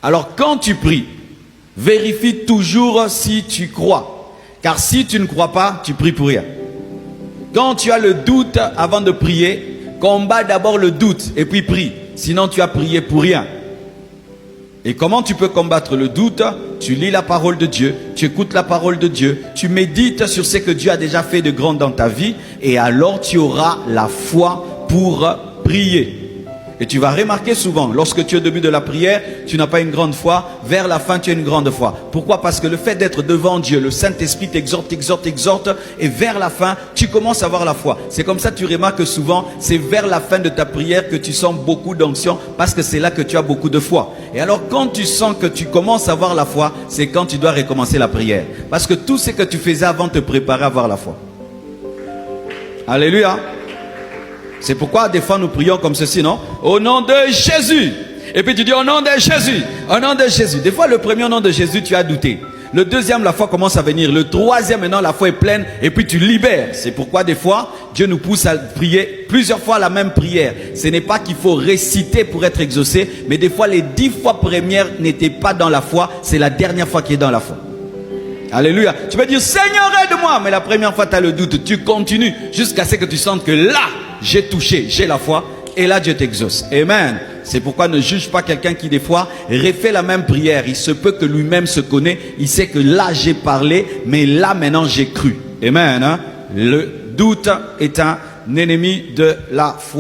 Alors quand tu pries, vérifie toujours si tu crois. Car si tu ne crois pas, tu pries pour rien. Quand tu as le doute avant de prier, combat d'abord le doute et puis prie. Sinon tu as prié pour rien. Et comment tu peux combattre le doute? Tu lis la parole de Dieu, tu écoutes la parole de Dieu, tu médites sur ce que Dieu a déjà fait de grand dans ta vie, et alors tu auras la foi pour prier. Et tu vas remarquer souvent, lorsque tu es au début de la prière, tu n'as pas une grande foi, vers la fin tu as une grande foi. Pourquoi? Parce que le fait d'être devant Dieu, le Saint-Esprit t'exhorte, et vers la fin, tu commences à avoir la foi. C'est comme ça que tu remarques souvent, c'est vers la fin de ta prière que tu sens beaucoup d'onction, parce que c'est là que tu as beaucoup de foi. Et alors quand tu sens que tu commences à avoir la foi, c'est quand tu dois recommencer la prière. Parce que tout ce que tu faisais avant te préparer à avoir la foi. Alléluia. C'est pourquoi des fois nous prions comme ceci, non? Au nom de Jésus. Et puis tu dis au nom de Jésus. Au nom de Jésus. Des fois le premier au nom de Jésus tu as douté. Le deuxième la foi commence à venir. Le troisième maintenant la foi est pleine et puis tu libères. C'est pourquoi des fois Dieu nous pousse à prier plusieurs fois la même prière. Ce n'est pas qu'il faut réciter pour être exaucé. Mais des fois les 10 fois premières n'étaient pas dans la foi. C'est la dernière fois qui est dans la foi. Alléluia. Tu peux dire Seigneur aide-moi. Mais la première fois tu as le doute. Tu continues jusqu'à ce que tu sentes que là j'ai touché, j'ai la foi, et là Dieu t'exauce. Amen. C'est pourquoi ne juge pas quelqu'un qui des fois refait la même prière. Il se peut que lui-même se connaît. Il sait que là j'ai parlé, mais là maintenant j'ai cru. Amen. Hein? Le doute est un ennemi de la foi.